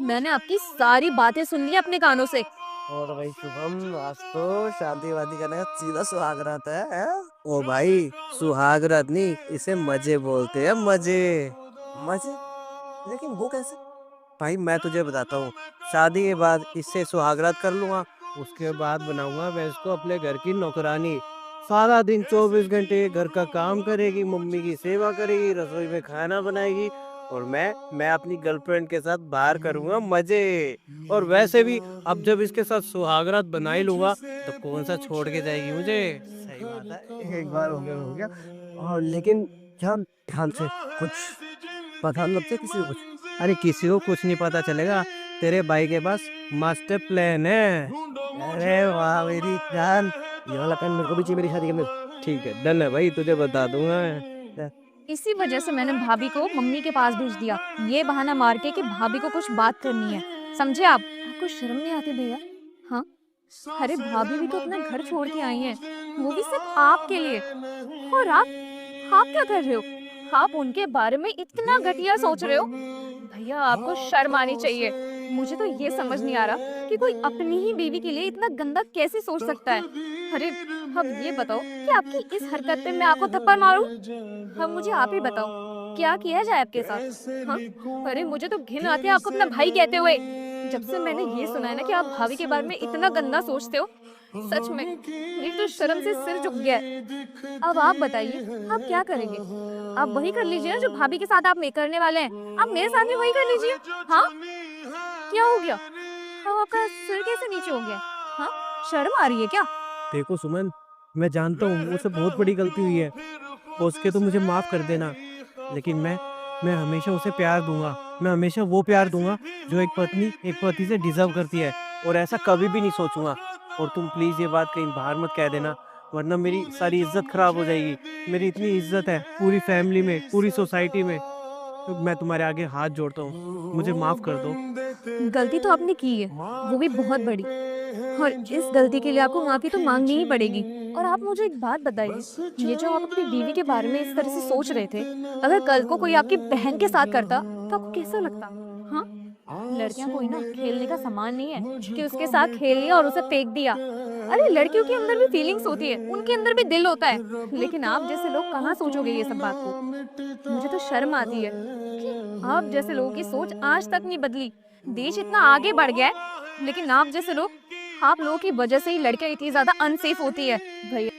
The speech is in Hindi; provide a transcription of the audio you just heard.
मैंने आपकी सारी बातें सुन ली अपने कानों से। और भाई शुभम, आज तो शादी वादी करने का सीधा सुहागरात है? ओ भाई, सुहागरात नहीं, इसे मजे बोलते हैं, मजे। मजे? लेकिन वो कैसे? भाई मैं तुझे बताता हूँ। शादी के बाद इससे सुहागरात कर लूंगा। उसके बाद बनाऊंगा मैं इसको अपने घर की नौकरानी। सारा दिन 24 घंटे घर का काम करेगी, मम्मी की सेवा करेगी, रसोई में खाना बनाएगी। और मैं अपनी गर्लफ्रेंड के साथ बाहर करूंगा मजे। और वैसे भी अब जब इसके साथ सुहागरात बना ही लूंगा तो कौन सा छोड़ के जाएगी मुझे। सही बात है, एक बार हो गया। और लेकिन ध्यान ध्यान से, कुछ पता लग जाए किसी को कुछ। अरे किसी को कुछ नहीं पता चलेगा। तेरे भाई के पास मास्टर प्लान है। अरे वाह मेरी जान, ये वाला प्लान मेरे को भी चाहिए मेरी शादी के अंदर। ठीक है, डन है भाई, तुझे बता दूंगा मैं। इसी वजह से मैंने भाभी को मम्मी के पास भेज दिया, ये बहाना मार के कि भाभी को कुछ बात करनी है। समझे आप? आपको शर्म नहीं आती भैया? हाँ, अरे भाभी भी तो अपना घर छोड़ के आई है, वो भी सिर्फ आपके लिए। और आप क्या कर रहे हो? आप उनके बारे में इतना घटिया सोच रहे हो? भैया आपको शर्म आनी चाहिए। मुझे तो ये समझ नहीं आ रहा कि कोई अपनी ही बीवी के लिए इतना गंदा कैसे सोच सकता है। अरे अब ये बताओ कि आपकी इस हरकत पे मैं आपको थप्पड़ मारूं? अब मुझे आप ही बताओ, क्या किया जाए आपके साथ? हाँ, अरे मुझे तो घिन आती है आपको अपना भाई कहते हुए। जब से मैंने ये सुना है ना कि आप भाभी के बारे में इतना गंदा सोचते हो, सच में मेरी तो शर्म से सिर झुक गया है। अब आप बताइए, आप क्या करेंगे? आप वही कर लीजिए ना जो भाभी के साथ आप करने वाले हैं। आप मेरे साथ भी वही कर लीजिए। हाँ, क्या हो गया? अब आपका सिर कैसे नीचे हो गया? हाँ, शर्म आ रही है क्या? देखो सुमन, मैं जानता हूँ मुझसे बहुत बड़ी गलती हुई है। हो सके तो मुझे माफ कर देना। लेकिन मैं हमेशा उसे प्यार दूंगा। मैं हमेशा वो प्यार दूंगा जो एक पत्नी एक पति से डिजर्व करती है। और ऐसा कभी भी नहीं सोचूंगा। और तुम प्लीज ये बात कहीं बाहर मत कह देना, वरना मेरी सारी इज्जत खराब हो जाएगी। मेरी इतनी इज्जत है पूरी फैमिली में, पूरी सोसाइटी में। तो मैं तुम्हारे आगे हाथ जोड़ता हूँ, मुझे माफ कर दो। गलती तो आपने की है, वो भी बहुत बड़ी। और इस गलती के लिए आपको माफी तो मांगनी ही पड़ेगी। और आप मुझे एक बात बताइए, ये जो आप अपनी बीवी के बारे में इस तरह से सोच रहे थे, अगर कल को कोई आपकी बहन के साथ करता तो आपको कैसा लगता? हाँ, लड़कियां कोई ना खेलने का सामान नहीं है कि उसके साथ खेल लिया और उसे फेंक दिया। अरे लड़कियों के अंदर भी फीलिंग्स होती है, उनके अंदर भी दिल होता है। लेकिन आप जैसे लोग कहाँ सोचोगे ये सब बात को? मुझे तो शर्म आती है कि आप जैसे लोगों की सोच आज तक नहीं बदली। देश इतना आगे बढ़ गया है, लेकिन आप जैसे लोग, आप लोगों की वजह से ही लड़कियां इतनी ज्यादा अनसेफ होती है। भैया